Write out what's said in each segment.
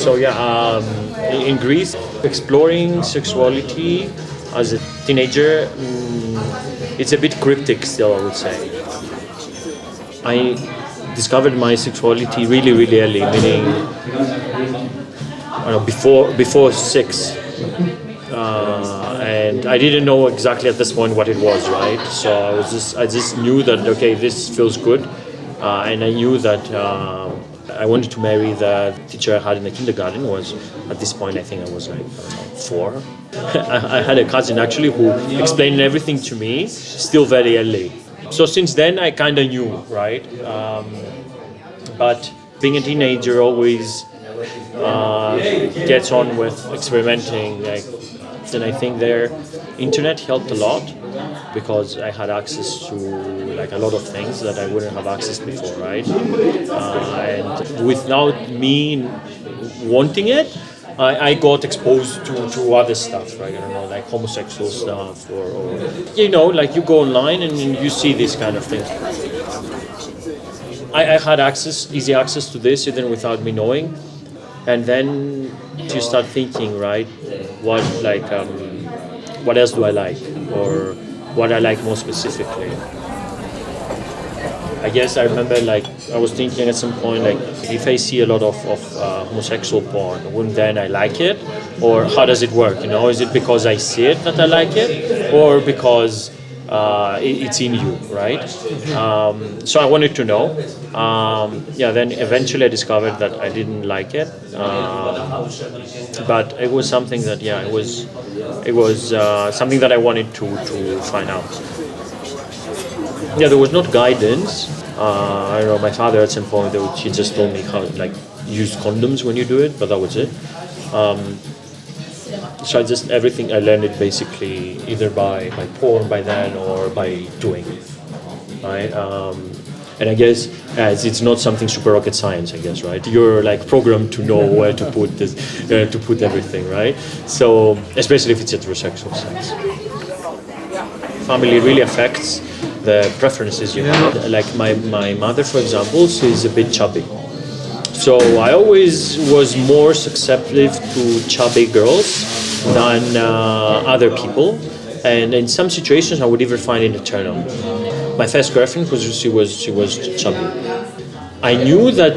So yeah, in Greece, exploring sexuality as a teenager, it's a bit cryptic still, I would say. I discovered my sexuality really, really early, meaning I don't know, before 6. And I didn't know exactly at this point what it was, right? So I just knew that okay, this feels good, and I knew that I wanted to marry the teacher I had in the kindergarten. Was at this point I think I was like, I don't know, 4. I had a cousin actually who explained everything to me still very early. So since then I kind of knew, right? But being a teenager always gets on with experimenting. And I think their internet helped a lot because I had access to like a lot of things that I wouldn't have access before, right? And without me wanting it, I got exposed to other stuff, right? I don't know, like homosexual stuff, or you know, like you go online and you see these kind of things. I had easy access to this even without me knowing. And then you start thinking, right, what else do I like, or what I like more specifically. I guess I remember like I was thinking at some point like if I see a lot of homosexual porn, wouldn't then I like it, or how does it work? You know, is it because I see it that I like it, or because it's in you, right? So I wanted to know. Then eventually I discovered that I didn't like it, but it was something that it was something that I wanted to find out. Yeah, there was not guidance. I don't know. My father at some point he just told me how like use condoms when you do it, but that was it. So everything I learned it basically either by porn by then or by doing it, right? And I guess it's not something super rocket science, I guess, right? You're like programmed to know where to put this, to put everything, right? So especially if it's heterosexual sex, family really affects the preferences you have. Like my mother, for example, she's a bit chubby. So I always was more susceptible to chubby girls than other people, and in some situations I would even find it a turn on. My first girlfriend she was chubby. I knew that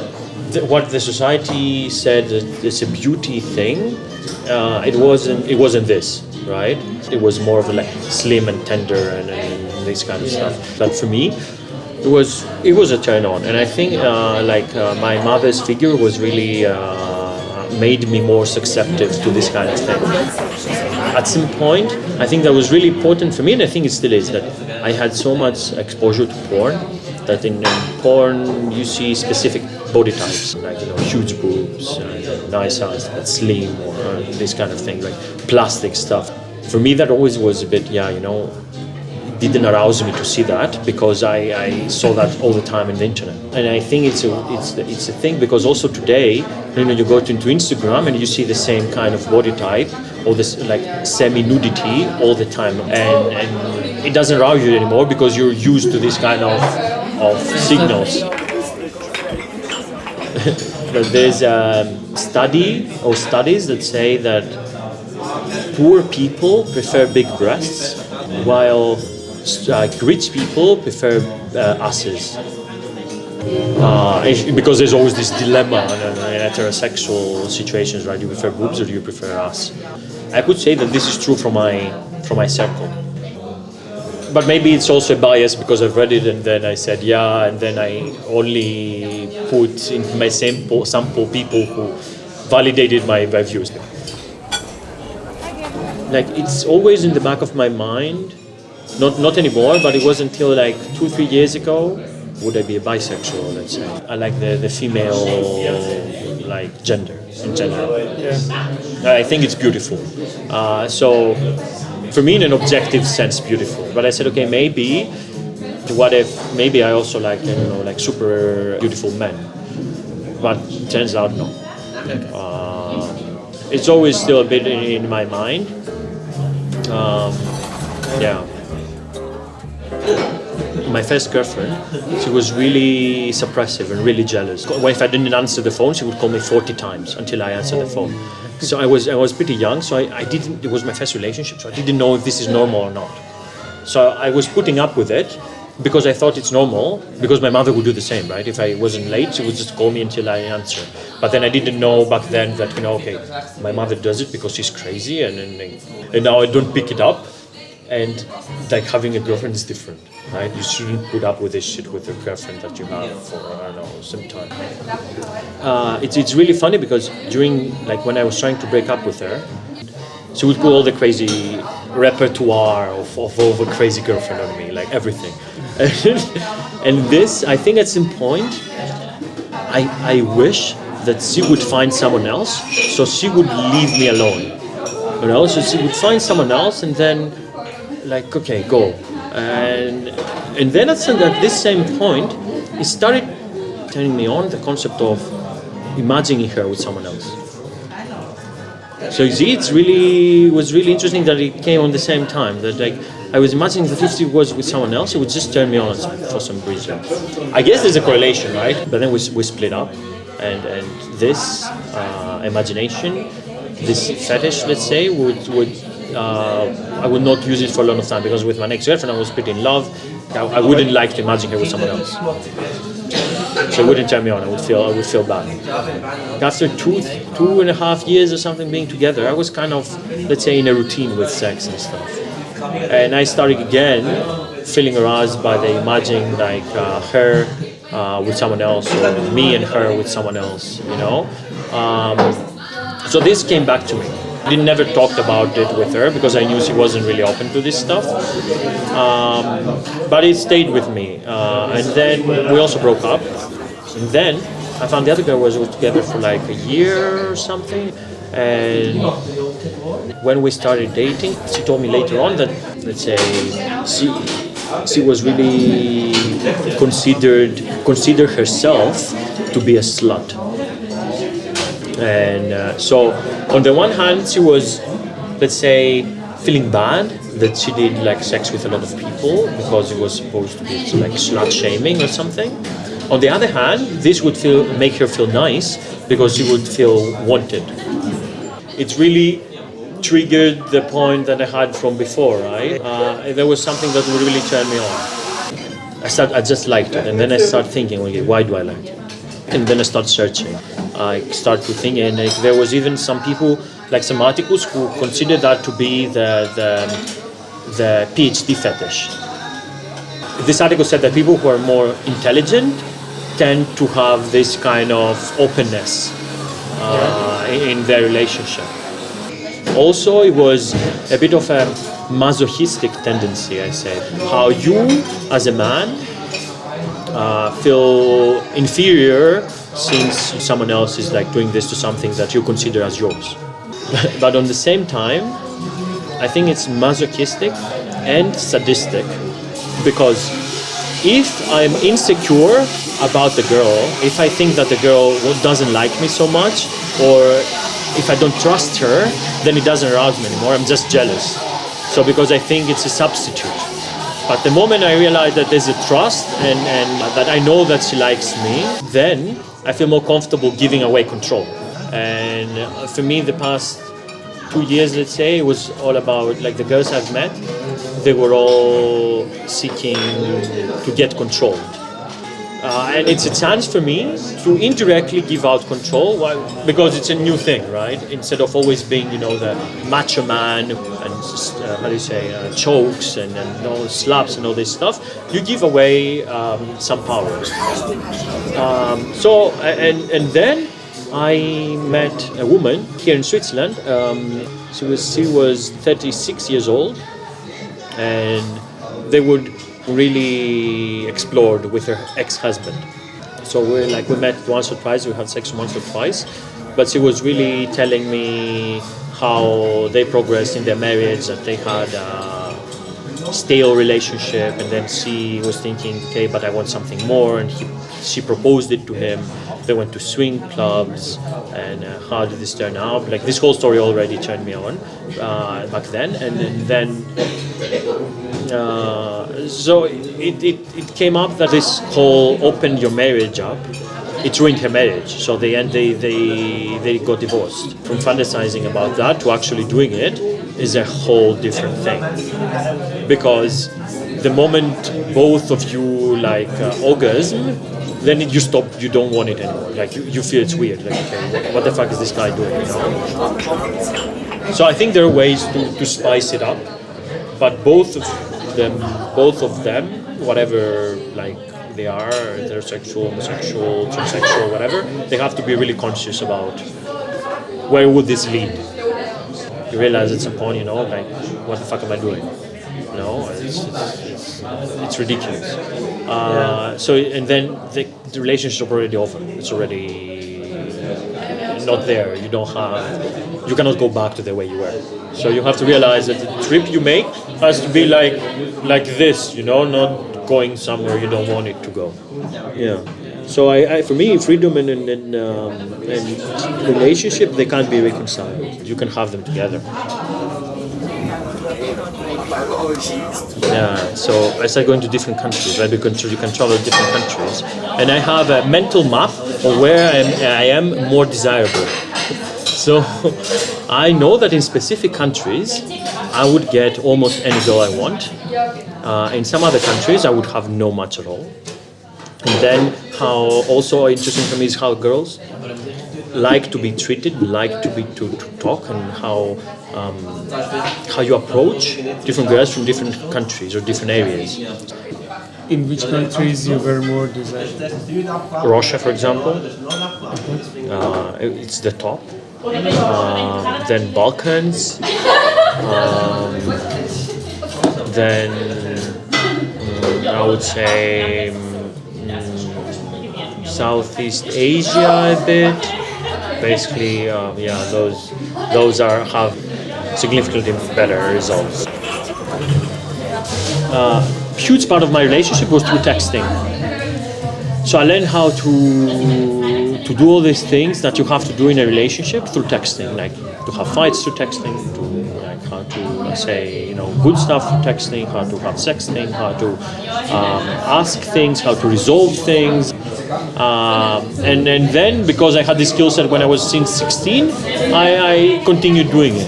what the society said is a beauty thing. It wasn't this, right? It was more of like slim and tender and this kind of stuff. But for me, it was a turn on, and I think my mother's figure was really made me more susceptible to this kind of thing. At some point, I think that was really important for me, and I think it still is, that I had so much exposure to porn that in porn you see specific body types, like huge boobs, nice ass, but slim, or this kind of thing, like plastic stuff. For me, that always was a bit, didn't arouse me to see that because I saw that all the time on the internet. And I think it's a thing because also today, you go into Instagram and you see the same kind of body type or this like semi-nudity all the time, and it doesn't arouse you anymore because you're used to this kind of signals. But there's a studies that say that poor people prefer big breasts, while rich people prefer asses. Because there's always this dilemma in heterosexual situations, right? You prefer boobs or do you prefer ass? I could say that this is true from my circle. But maybe it's also a bias because I've read it and then I said and then I only put in my sample people who validated my views. Like it's always in the back of my mind. Not anymore, but it was until like 2-3 years ago. Would I be a bisexual, let's say? I like the female like gender in general. I think it's beautiful. So for me, in an objective sense, beautiful. But I said, okay, maybe I also like like super beautiful men. But turns out no. It's always still a bit in my mind. my first girlfriend, she was really suppressive and really jealous. If I didn't answer the phone, she would call me 40 times until I answered the phone. So I was pretty young, so I didn't. It was my first relationship, so I didn't know if this is normal or not. So I was putting up with it because I thought it's normal, because my mother would do the same, right? If I wasn't late, she would just call me until I answer. But then I didn't know back then that, okay, my mother does it because she's crazy, and now I don't pick it up. And like having a girlfriend is different, right? You shouldn't put up with this shit with a girlfriend that you have for, I don't know, some time. It's really funny because during, like when I was trying to break up with her, she would put all the crazy repertoire of a crazy girlfriend on me, like everything. And this, I think at some point, I wish that she would find someone else, so she would leave me alone. So she would find someone else, and then, like, okay, go. And then at this same point, it started turning me on the concept of imagining her with someone else. So you see, was really interesting that it came on the same time. That like I was imagining that if she was with someone else, it would just turn me on for some reason. I guess there's a correlation, right? But then we split up, and this imagination, this fetish, let's say, I would not use it for a long time, because with my next girlfriend I was pretty in love. I wouldn't like to imagine her with someone else. So it wouldn't turn me on. I would feel bad. After 2.5 years or something being together, I was kind of, let's say, in a routine with sex and stuff. And I started again feeling aroused by the imagining like her with someone else, or me and her with someone else. So this came back to me. I never talked about it with her because I knew she wasn't really open to this stuff. But it stayed with me. And then we also broke up. And then I found the other girl was together for like a year or something. And when we started dating, she told me later on that, let's say, she was really considered herself to be a slut. And so on the one hand, she was, let's say, feeling bad that she did like sex with a lot of people because it was supposed to be like slut shaming or something. On the other hand, this would make her feel nice because she would feel wanted. It really triggered the point that I had from before, right? There was something that would really turn me on. I just liked it, and then I started thinking, okay, why do I like it? And then I started searching. I started to think, and there was even some people, like some articles, who considered that to be the PhD fetish. This article said that people who are more intelligent tend to have this kind of openness in their relationship. Also, it was a bit of a masochistic tendency, I say. How you, as a man, feel inferior since someone else is like doing this to something that you consider as yours. But on the same time, I think it's masochistic and sadistic, because if I'm insecure about the girl, if I think that the girl doesn't like me so much, or if I don't trust her, then it doesn't arouse me anymore. I'm just jealous. So because I think it's a substitute. But the moment I realize that there's a trust and that I know that she likes me, then I feel more comfortable giving away control. And for me, the past 2 years, let's say, it was all about, like, the girls I've met, they were all seeking to get control. And it's a chance for me to indirectly give out control, because it's a new thing, right? Instead of always being, the macho man and chokes and all slaps and all this stuff, you give away some power. And then I met a woman here in Switzerland. She was 36 years old, and they would really explored with her ex-husband. So we met once or twice, we had sex once or twice, but she was really telling me how they progressed in their marriage, that they had stale relationship, and then she was thinking, okay, but I want something more, and she proposed it to him. They went to swing clubs, and how did this turn out? Like, this whole story already turned me on back then, and then so it came up that this whole opened your marriage up. It ruined her marriage, so they got divorced. From fantasizing about that to actually doing it is a whole different thing. Because the moment both of you orgasm, then you stop. You don't want it anymore. Like you feel it's weird. Like, okay, what the fuck is this guy doing? You know? So I think there are ways to spice it up, but both of them, whatever they are, heterosexual, homosexual, transsexual, whatever, they have to be really conscious about where would this lead. You realize at some point, what the fuck am I doing? It's ridiculous. So, and then the relationship is already over. It's already not there. You cannot go back to the way you were. So you have to realize that the trip you make has to be like this, not going somewhere you don't want it to go. Yeah. So for me, freedom and relationship, they can't be reconciled. You can have them together. Yeah. So I started going to different countries, right? Because you can travel to different countries, and I have a mental map of where I am more desirable. So I know that in specific countries, I would get almost any girl I want. In some other countries, I would have no much at all. And then how also interesting for me is how girls like to be treated, like to talk, and how you approach different girls from different countries or different areas. In which countries you were more desirable? Russia, for example. It's the top. Then Balkans. Then I would say Southeast Asia a bit. Basically, those have significantly better results. Huge part of my relationship was through texting. So I learned how to do all these things that you have to do in a relationship through texting, like to have fights through texting, how to say good stuff through texting, how to have sexting, how to ask things, how to resolve things, and then because I had this skill set when I was since 16, I continued doing it.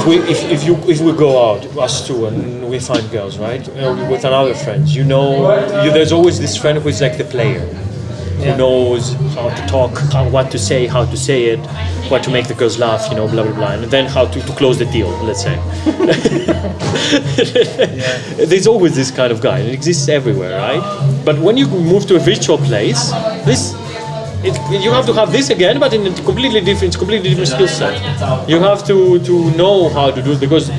If we go out, us two, and we find girls, right, with another friends, there's always this friend who is like the player, who knows how to talk, what to say, how to say it, what to make the girls laugh, blah blah blah, and then how to close the deal, let's say. There's always this kind of guy. It exists everywhere, right? But when you move to a virtual place, you have to have this again, but in a completely different skill set. You have to know how to do it, because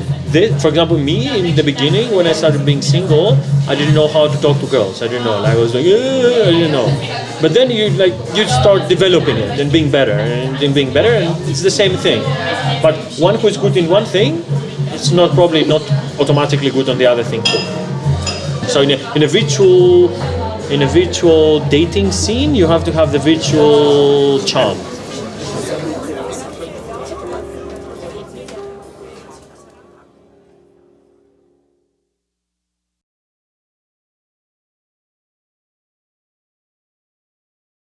for example, me in the beginning when I started being single, I didn't know how to talk to girls. I didn't know. I was like, I didn't know. But then you start developing it and being better, and it's the same thing. But one who is good in one thing, it's probably not automatically good on the other thing too. So in a virtual dating scene, you have to have the virtual charm.